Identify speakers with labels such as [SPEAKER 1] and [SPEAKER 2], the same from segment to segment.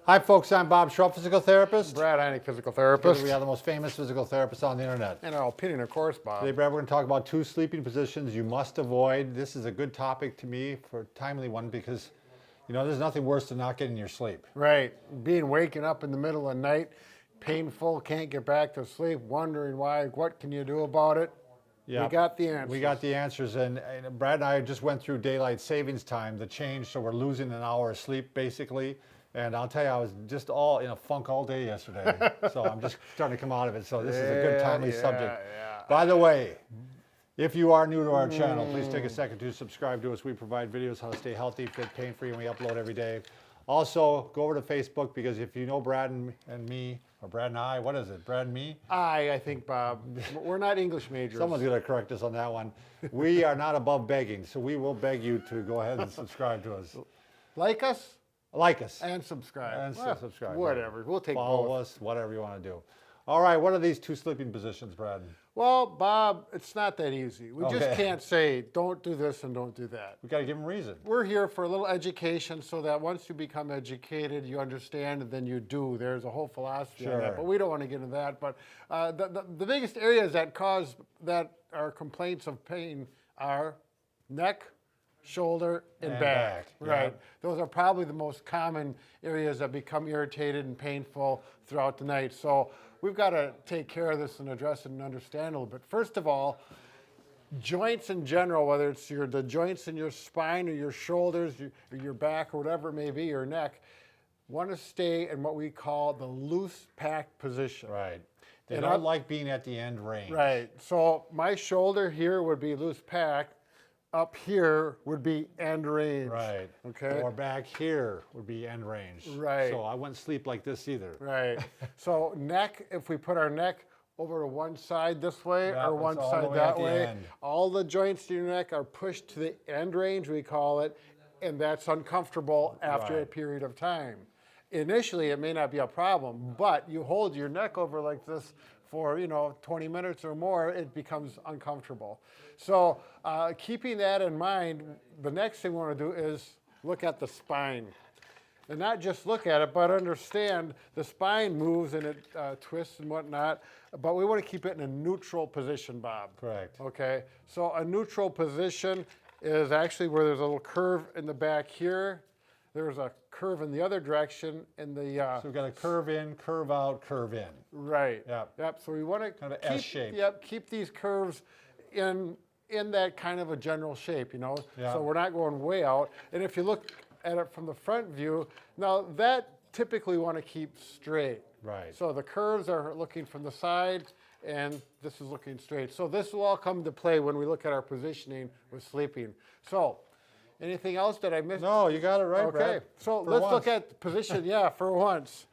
[SPEAKER 1] Hi folks, I'm Bob Schrupp, physical therapist.
[SPEAKER 2] Brad Heineck, physical
[SPEAKER 1] Together
[SPEAKER 2] therapist.
[SPEAKER 1] we are the most famous physical therapists on the internet.
[SPEAKER 2] And our opinion, of course, Bob.
[SPEAKER 1] Today, Brad, we're going to talk about 2 sleeping positions you must avoid. This is a good topic to me, for a timely one, because there's nothing worse than not getting your sleep.
[SPEAKER 2] Right. Waking up in the middle of the night, painful, can't get back to sleep, wondering why, what can you do about it?
[SPEAKER 1] Yeah,
[SPEAKER 2] We got the answers.
[SPEAKER 1] We got the answers, and Brad and I just went through daylight savings time, the change, so we're losing an hour of sleep, basically. And I'll tell you, I was just all in a funk all day yesterday. So I'm just starting to come out of it. So this is a good, timely subject.
[SPEAKER 2] Yeah.
[SPEAKER 1] By the way, if you are new to our channel, please take a second to subscribe to us. We provide videos how to stay healthy, fit, pain-free, and we upload every day. Also, go over to Facebook, because if you know Brad and me, or Brad and I, what is it, Brad and me?
[SPEAKER 2] I think, Bob, we're not English majors.
[SPEAKER 1] Someone's going to correct us on that one. We are not above begging, so we will beg you to go ahead and subscribe to us.
[SPEAKER 2] Like us?
[SPEAKER 1] Like us.
[SPEAKER 2] And subscribe.
[SPEAKER 1] And
[SPEAKER 2] Well,
[SPEAKER 1] subscribe.
[SPEAKER 2] Whatever. We'll take
[SPEAKER 1] Follow
[SPEAKER 2] both.
[SPEAKER 1] us, whatever you want to do. All right, what are these 2 sleeping positions, Brad?
[SPEAKER 2] Well, Bob, it's not that easy. We just
[SPEAKER 1] Okay.
[SPEAKER 2] can't say, don't do this and don't do that.
[SPEAKER 1] We got to give them reason.
[SPEAKER 2] We're here for a little education so that once you become educated, you understand, and then you do. There's a whole philosophy on
[SPEAKER 1] Sure.
[SPEAKER 2] that, but we don't want to get into that. But the biggest areas that are complaints of pain are neck, shoulder, and back. Right.
[SPEAKER 1] yeah.
[SPEAKER 2] Those are probably the most common areas that become irritated and painful throughout the night. So we've got to take care of this and address it and understand a little bit. First of all, joints in general, whether it's the joints in your spine or your shoulders, or your back, or whatever it may be, your neck, want to stay in what we call the loose packed position.
[SPEAKER 1] Right. They
[SPEAKER 2] And
[SPEAKER 1] don't like being at the end range.
[SPEAKER 2] Right. So my shoulder here would be loose packed. Up here would be end range.
[SPEAKER 1] Right.
[SPEAKER 2] Okay.
[SPEAKER 1] Or back here would be end range.
[SPEAKER 2] Right.
[SPEAKER 1] So I wouldn't sleep like this either.
[SPEAKER 2] Right. So neck, if we put our neck over to one side this way,
[SPEAKER 1] Yeah,
[SPEAKER 2] or
[SPEAKER 1] it's
[SPEAKER 2] one
[SPEAKER 1] all the
[SPEAKER 2] side
[SPEAKER 1] way at
[SPEAKER 2] that
[SPEAKER 1] the
[SPEAKER 2] way,
[SPEAKER 1] end.
[SPEAKER 2] all the joints in your neck are pushed to the end range, we call it, and that's uncomfortable after a
[SPEAKER 1] Right.
[SPEAKER 2] period of time. Initially, it may not be a problem, but you hold your neck over like this for 20 minutes or more, it becomes uncomfortable. So keeping that in mind, the next thing we want to do is look at the spine. And not just look at it, but understand the spine moves and it twists and whatnot, but we want to keep it in a neutral position, Bob.
[SPEAKER 1] Correct.
[SPEAKER 2] Okay, so a neutral position is actually where there's a little curve in the back here. There's a curve in the other direction in the...
[SPEAKER 1] So we've got a curve in, curve out, curve in.
[SPEAKER 2] Right.
[SPEAKER 1] Yep.
[SPEAKER 2] Yep. So we want to
[SPEAKER 1] Kind of an S shape.
[SPEAKER 2] Yep. Keep these curves in that kind of a general shape,
[SPEAKER 1] Yeah.
[SPEAKER 2] So we're not going way out. And if you look at it from the front view, now that typically want to keep straight.
[SPEAKER 1] Right.
[SPEAKER 2] So the curves are looking from the side, and this is looking straight. So this will all come to play when we look at our positioning with sleeping. So anything else that I missed?
[SPEAKER 1] No, you got it right,
[SPEAKER 2] Okay,
[SPEAKER 1] Brad.
[SPEAKER 2] so
[SPEAKER 1] For
[SPEAKER 2] let's
[SPEAKER 1] once.
[SPEAKER 2] look at the position, for once.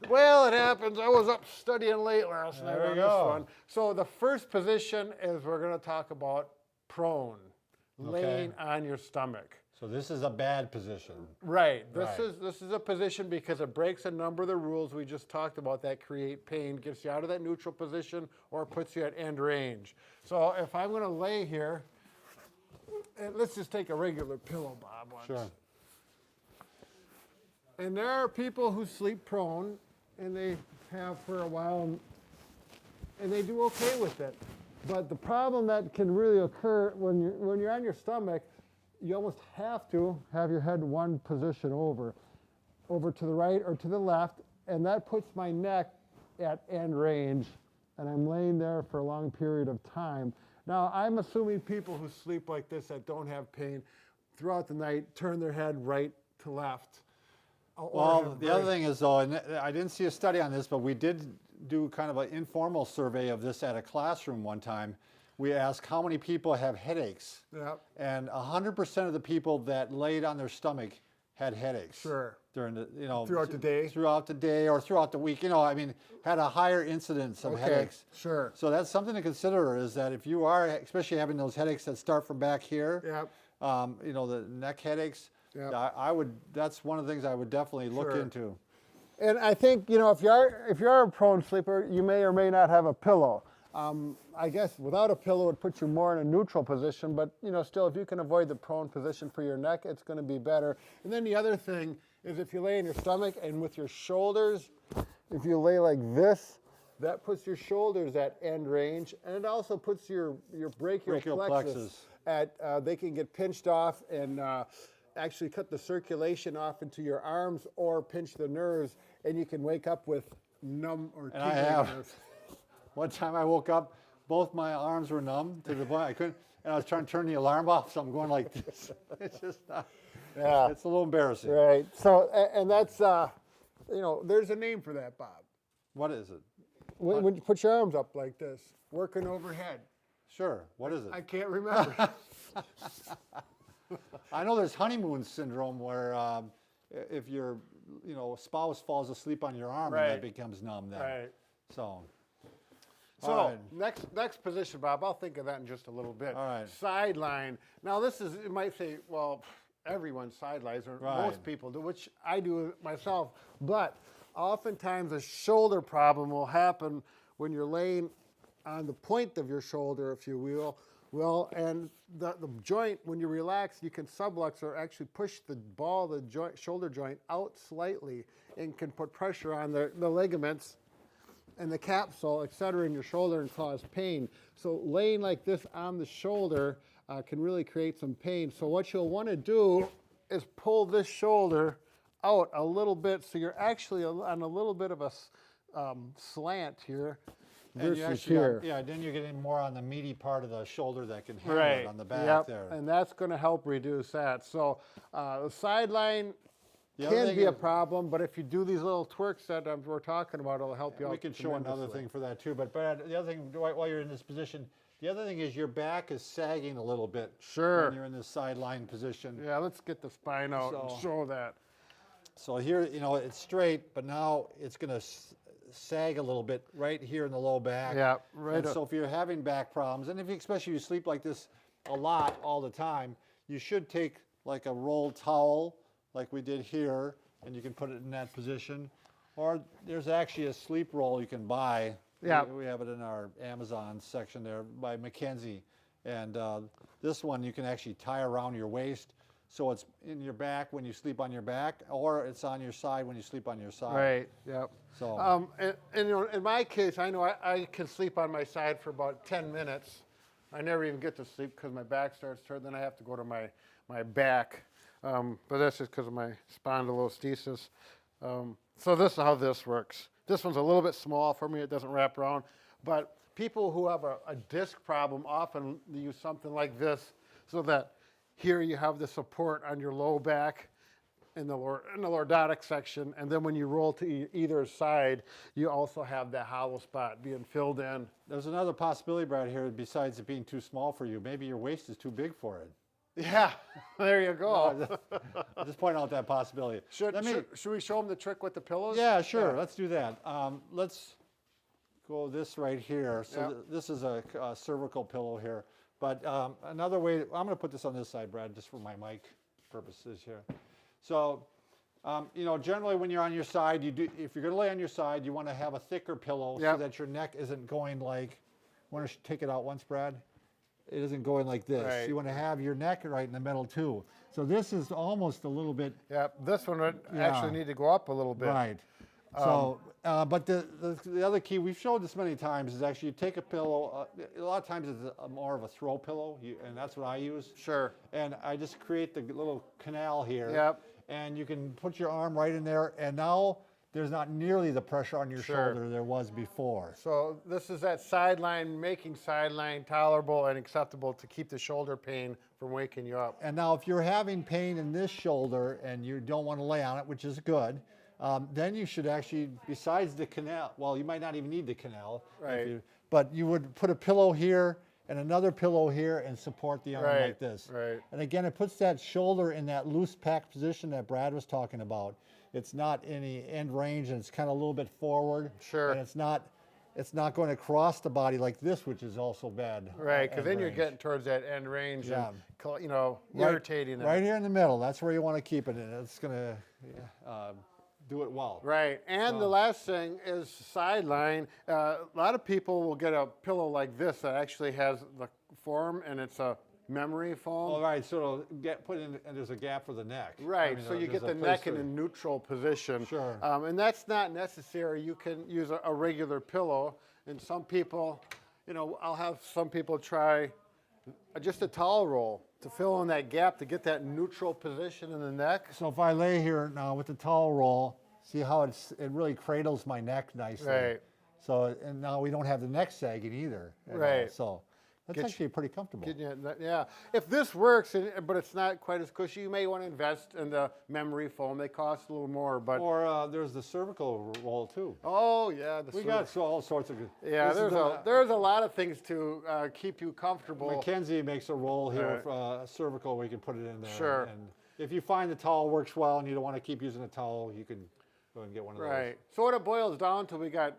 [SPEAKER 2] Well, it happens. I was up studying late last night
[SPEAKER 1] There
[SPEAKER 2] on
[SPEAKER 1] we
[SPEAKER 2] this
[SPEAKER 1] go.
[SPEAKER 2] one. So the first position is we're going to talk about prone, laying on your stomach.
[SPEAKER 1] So this is a bad position.
[SPEAKER 2] Right.
[SPEAKER 1] Right.
[SPEAKER 2] This is a position because it breaks a number of the rules we just talked about that create pain, gets you out of that neutral position, or puts you at end range. So if I'm going to lay here, and let's just take a regular pillow, Bob. Once.
[SPEAKER 1] Sure.
[SPEAKER 2] And there are people who sleep prone, and they have for a while, and they do okay with it. But the problem that can really occur when you're on your stomach, you almost have to have your head one position over to the right or to the left, and that puts my neck at end range, and I'm laying there for a long period of time. Now, I'm assuming people who sleep like this that don't have pain throughout the night turn their head right to left.
[SPEAKER 1] Well, the other thing is, though, and I didn't see a study on this, but we did do kind of an informal survey of this at a classroom one time. We asked how many people have headaches.
[SPEAKER 2] Yep.
[SPEAKER 1] And 100% of the people that laid on their stomach had headaches.
[SPEAKER 2] Sure.
[SPEAKER 1] During the,
[SPEAKER 2] Throughout the day?
[SPEAKER 1] Throughout the day or throughout the week. Had a higher incidence of headaches.
[SPEAKER 2] Sure.
[SPEAKER 1] So that's something to consider, is that if you are, especially having those headaches that start from back here,
[SPEAKER 2] Yep.
[SPEAKER 1] The neck headaches,
[SPEAKER 2] Yep.
[SPEAKER 1] that's one of the things I would definitely look
[SPEAKER 2] Sure.
[SPEAKER 1] into.
[SPEAKER 2] And I think, if you're a prone sleeper, you may or may not have a pillow. I guess without a pillow, it puts you more in a neutral position, but still, if you can avoid the prone position for your neck, it's going to be better. And then the other thing is if you lay in your stomach and with your shoulders, if you lay like this, that puts your shoulders at end range, and it also puts your brachial plexus at, they can get pinched off and actually cut the circulation off into your arms or pinch the nerves, and you can wake up with numb or tingling nerves.
[SPEAKER 1] One time I woke up, both my arms were numb to the point I couldn't, and I was trying to turn the alarm off, so I'm going like this. It's just not,
[SPEAKER 2] Yeah.
[SPEAKER 1] it's a little embarrassing.
[SPEAKER 2] Right. So, and that's, you know, there's a name for that, Bob.
[SPEAKER 1] What is it?
[SPEAKER 2] When you put your arms up like this, working overhead.
[SPEAKER 1] Sure, what is it?
[SPEAKER 2] I can't remember.
[SPEAKER 1] I know there's honeymoon syndrome where if your spouse falls asleep on your arm and that becomes numb then.
[SPEAKER 2] Right.
[SPEAKER 1] So
[SPEAKER 2] So next position, Bob, I'll think of that in just a little bit.
[SPEAKER 1] All right.
[SPEAKER 2] Sideline. Now this is, you might say, well, everyone sidelines, or most people do, which I do myself. But oftentimes a shoulder problem will happen when you're laying on the point of your shoulder, if you will. Well, and the joint, when you relax, you can sublux or actually push the ball, the shoulder joint out slightly, and can put pressure on the ligaments and the capsule, et cetera, in your shoulder and cause pain. So laying like this on the shoulder can really create some pain. So what you'll want to do is pull this shoulder out a little bit, so you're actually on a little bit of a slant here versus here.
[SPEAKER 1] Then you're getting more on the meaty part of the shoulder that can handle it on the back there.
[SPEAKER 2] And that's going to help reduce that. So the sideline can be a problem, but if you do these little twerks that we're talking about, it'll help you out.
[SPEAKER 1] We can show another thing for that too. But Brad, the other thing, while you're in this position, the other thing is your back is sagging a little bit.
[SPEAKER 2] Sure.
[SPEAKER 1] When you're in this sideline position.
[SPEAKER 2] Yeah, let's get the spine out and show that.
[SPEAKER 1] So here, it's straight, but now it's going to sag a little bit right here in the low back.
[SPEAKER 2] Yeah, right.
[SPEAKER 1] And so if you're having back problems, and especially if you sleep like this a lot all the time, you should take like a rolled towel like we did here, and you can put it in that position. Or there's actually a sleep roll you can buy.
[SPEAKER 2] Yeah.
[SPEAKER 1] We have it in our Amazon section there by Mackenzie. And this one you can actually tie around your waist, so it's in your back when you sleep on your back, or it's on your side when you sleep on your side.
[SPEAKER 2] Right, yep.
[SPEAKER 1] So,
[SPEAKER 2] and in my case, I know I can sleep on my side for about 10 minutes. I never even get to sleep because my back starts to hurt. Then I have to go to my back. But that's just because of my spondylolisthesis. So this is how this works. This one's a little bit small for me. It doesn't wrap around. But people who have a disc problem often use something like this, so that here you have the support on your low back in the lordotic section, and then when you roll to either side, you also have that hollow spot being filled in.
[SPEAKER 1] there's another possibility, Brad, here besides it being too small for you. Maybe your waist is too big for it.
[SPEAKER 2] Yeah, there you go.
[SPEAKER 1] I'll just point out that possibility.
[SPEAKER 2] Should we show them the trick with the pillows?
[SPEAKER 1] Yeah, sure. Let's do that. Let's go this right here. So this is a cervical pillow here. But another way, I'm going to put this on this side, Brad, just for my mic purposes here. So, generally when you're on your side, if you're going to lay on your side, you want to have a thicker pillow so that your neck isn't going like, want to take it out once, Brad? It isn't going like this.
[SPEAKER 2] Right.
[SPEAKER 1] You want to have your neck right in the middle too. So this is almost a little bit.
[SPEAKER 2] Yeah, this one would actually need to go up a little bit.
[SPEAKER 1] Right. So, but the other key, we've showed this many times, is actually you take a pillow. A lot of times it's more of a throw pillow, and that's what I use.
[SPEAKER 2] Sure.
[SPEAKER 1] And I just create the little canal here.
[SPEAKER 2] Yep.
[SPEAKER 1] And you can put your arm right in there, and now there's not nearly the pressure on your shoulder there was before.
[SPEAKER 2] So this is that sideline, making sideline tolerable and acceptable to keep the shoulder pain from waking you up.
[SPEAKER 1] And now if you're having pain in this shoulder and you don't want to lay on it, which is good, then you should actually, besides the canal, well, you might not even need the canal.
[SPEAKER 2] Right.
[SPEAKER 1] But you would put a pillow here and another pillow here and support the arm like this.
[SPEAKER 2] Right.
[SPEAKER 1] And again, it puts that shoulder in that loose packed position that Brad was talking about. It's not any end range, and it's kind of a little bit forward.
[SPEAKER 2] Sure.
[SPEAKER 1] And it's not going across the body like this, which is also bad.
[SPEAKER 2] Right, because then you're getting towards that end range and, irritating them.
[SPEAKER 1] Right here in the middle. That's where you want to keep it, and it's going to do it well.
[SPEAKER 2] Right, and the last thing is sideline. A lot of people will get a pillow like this that actually has the form, and it's a memory foam.
[SPEAKER 1] All right, so it'll get put in, and there's a gap for the neck.
[SPEAKER 2] Right,
[SPEAKER 1] I mean,
[SPEAKER 2] so you
[SPEAKER 1] there's
[SPEAKER 2] get
[SPEAKER 1] a
[SPEAKER 2] the
[SPEAKER 1] place
[SPEAKER 2] neck in
[SPEAKER 1] for-
[SPEAKER 2] a neutral position.
[SPEAKER 1] Sure.
[SPEAKER 2] And that's not necessary. You can use a regular pillow. And some people, I'll have some people try just a towel roll to fill in that gap to get that neutral position in the neck.
[SPEAKER 1] So if I lay here now with the towel roll, see how it really cradles my neck nicely.
[SPEAKER 2] Right.
[SPEAKER 1] So, and now we don't have the neck sagging either. at all.
[SPEAKER 2] Right.
[SPEAKER 1] So that's
[SPEAKER 2] Get
[SPEAKER 1] actually pretty comfortable.
[SPEAKER 2] Yeah, if this works, but it's not quite as cushy, you may want to invest in the memory foam. They cost a little more, but
[SPEAKER 1] Or there's the cervical roll too.
[SPEAKER 2] oh yeah,
[SPEAKER 1] We got all sorts of good.
[SPEAKER 2] yeah.
[SPEAKER 1] This is
[SPEAKER 2] There's a lot of things to keep you comfortable.
[SPEAKER 1] Mackenzie makes a roll here,
[SPEAKER 2] Right.
[SPEAKER 1] cervical, where you can put it in there.
[SPEAKER 2] Sure.
[SPEAKER 1] And if you find the towel works well and you don't want to keep using the towel, you can go and get one of those.
[SPEAKER 2] Right. So what it boils down to, we got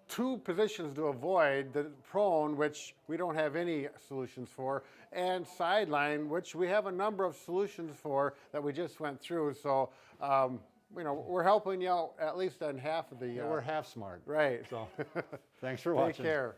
[SPEAKER 2] two positions to avoid: the prone, which we don't have any solutions for, and sideline, which we have a number of solutions for that we just went through. So we're helping you out at least on half of the.
[SPEAKER 1] Yeah, we're half smart.
[SPEAKER 2] Right.
[SPEAKER 1] So thanks for
[SPEAKER 2] Take
[SPEAKER 1] watching.
[SPEAKER 2] care.